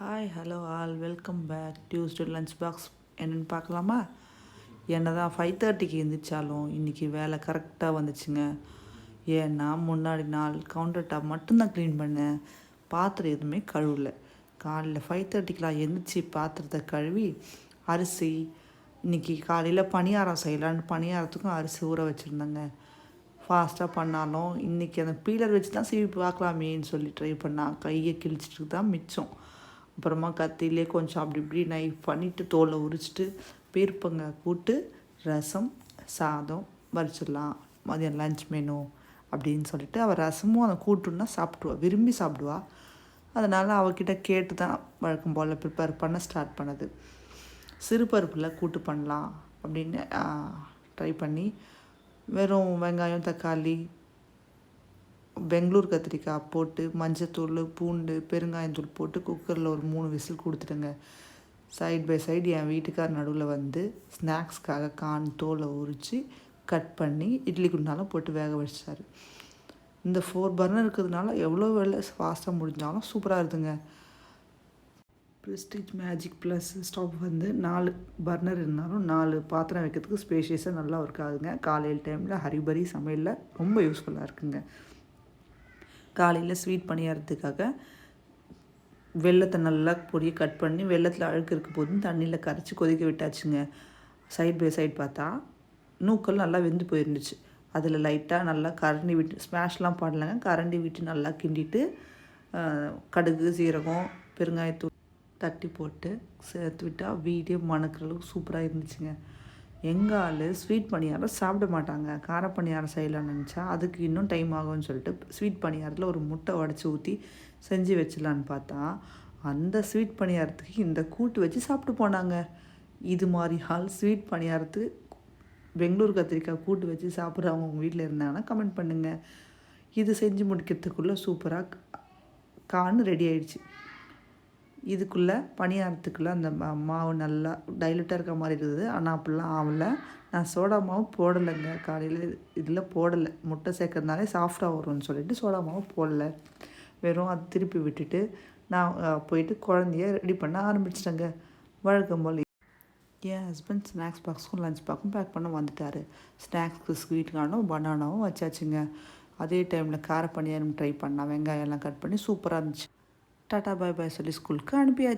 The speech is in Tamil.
Hi hello all welcome back Tuesday lunch box என்னென்னு பார்க்கலாமா? என்ன தான் 5:30க்கு எழுந்திரிச்சாலும் இன்றைக்கி வேலை கரெக்டாக வந்துச்சுங்க. ஏன்னா முன்னாடி நாள் கவுண்டர் டாப் மட்டும்தான் க்ளீன் பண்ணேன். பாத்திரம் எதுவுமே கழுவலை. காலையில் 5:30க்கெலாம் எழுந்திரிச்சி பாத்திரத்தை கழுவி அரிசி இன்றைக்கி காலையில் பணியாரம் செய்யலான்னு பணியாரத்துக்கும் அரிசி ஊற வச்சுருந்தேங்க. ஃபாஸ்ட்டாக பண்ணாலும் இன்றைக்கி அந்த பீலர் வச்சு தான் சீவி பார்க்கலாமேன்னு சொல்லி ட்ரை பண்ணால் கையை கிழிச்சிட்டு தான் மிச்சம். அப்புறமா கத்திலே கொஞ்சம் அப்படி இப்படி நைஃப் பண்ணிவிட்டு தோலை உரிச்சிட்டு பீர்ப்பங்காய் கூட்டு ரசம் சாதம் வரிச்சிடலாம் மதியம் லன்ச் மெனு அப்படின்னு சொல்லிட்டு அவள் ரசமும் அதை கூட்டுன்னா சாப்பிடுவா, விரும்பி சாப்பிடுவா. அதனால் அவகிட்ட கேட்டு தான் வழக்கம் போல் ப்ரிப்பேர் பண்ண ஸ்டார்ட் பண்ணது. சிறுபருப்பில் கூட்டு பண்ணலாம் அப்படின்னு ட்ரை பண்ணி வெறும் வெங்காயம் தக்காளி பெங்களூர் கத்திரிக்காய் போட்டு மஞ்சத்தூள் பூண்டு பெருங்காயத்தூள் போட்டு குக்கரில் ஒரு 3 விசில் கொடுத்துட்டுங்க. சைட் பை சைடு என் வீட்டுக்கார் நடுவில் வந்து ஸ்நாக்ஸ்க்காக கான் தோலை உரித்து கட் பண்ணி இட்லி குண்டாலும் போட்டு வேக வச்சார். இந்த 4 பர்னர் இருக்கிறதுனால எவ்வளோ வேலை ஃபாஸ்ட்டாக முடிஞ்சாலும் சூப்பராக இருக்குதுங்க. ப்ரெஸ்டீஜ் மேஜிக் ப்ளஸ் ஸ்டவ் வந்து 4 பர்னர் இருந்தாலும் 4 பாத்திரம் வைக்கிறதுக்கு ஸ்பேஷியஸாக நல்லா ஒர்க் ஆகுதுங்க. காலையில் டைமில் ஹரிபரி சமையலில் ரொம்ப யூஸ்ஃபுல்லாக இருக்குங்க. காலையில் ஸ்வீட் பணியாரத்துக்காக வெல்லத்தை நல்லா பொடியை கட் பண்ணி வெல்லத்தில் அழுக்கு இருக்க போதும் தண்ணியில் கரைச்சி கொதிக்க விட்டாச்சுங்க. சைட் பை சைட் பார்த்தா நூக்கல் நல்லா வெந்து போயிருந்துச்சு. அதில் லைட்டாக நல்லா கரண்டி விட்டு ஸ்மாஷ்லாம் பண்ணலங்க, கரண்டி விட்டு நல்லா கிண்டிட்டு கடுகு சீரகம் பெருங்காயத்தூள் தட்டி போட்டு சேர்த்து விட்டால் வீடியோ மணக்கிற அளவுக்கு சூப்பராக இருந்துச்சுங்க. எங்கள் ஆள் ஸ்வீட் பணியாரம் சாப்பிட மாட்டாங்க. கார பணியாரம் செய்யலாம்னு நினச்சா அதுக்கு இன்னும் டைம் ஆகும்னு சொல்லிட்டு ஸ்வீட் பணியாரத்தில் ஒரு முட்டை உடச்சி ஊற்றி செஞ்சு வச்சிடலான்னு பார்த்தா அந்த ஸ்வீட் பணியாரத்துக்கு இந்த கூட்டு வச்சு சாப்பிட்டு போனாங்க. இது மாதிரி ஆள் ஸ்வீட் பணியாரத்துக்கு பெங்களூர் கத்திரிக்காய் கூட்டு வச்சு சாப்பிட்றவங்க உங்கள் வீட்டில் இருந்தாங்கன்னா கமெண்ட் பண்ணுங்கள். இது செஞ்சு முடிக்கிறதுக்குள்ளே சூப்பராக கான் ரெடி ஆயிடுச்சு. இதுக்குள்ளே பணியாரத்துக்குள்ளே அந்த மாவு நல்லா டைலூட்டாக இருக்க மாதிரி இருக்குது. ஆனால் அப்படிலாம் ஆகலை. நான் சோடா மாவு போடலைங்க. காலையில் இதில் போடலை. முட்டை சேர்க்கறதுனாலே சாஃப்டாக வரும்னு சொல்லிட்டு சோடா மாவு போடலை. வெறும் அது திருப்பி விட்டுட்டு நான் போயிட்டு குழந்தைய ரெடி பண்ண ஆரம்பிச்சிட்டேங்க. வழக்கம் போல் என் ஹஸ்பண்ட் ஸ்நாக்ஸ் பாக்ஸுக்கும் லஞ்ச் பாக்ஸும் பேக் பண்ண வந்துட்டார். ஸ்நாக்ஸ்க்கு ஸ்வீட் கார்னும் பனானாவும் வச்சாச்சுங்க. அதே டைமில் கார பணியாரம் ட்ரை பண்ணால் வெங்காயம்லாம் கட் பண்ணி சூப்பராக இருந்துச்சு. டாட்டா பாய் பாய் சொல்லி ஸ்கூலுக்கு அனுப்பியாச்சு.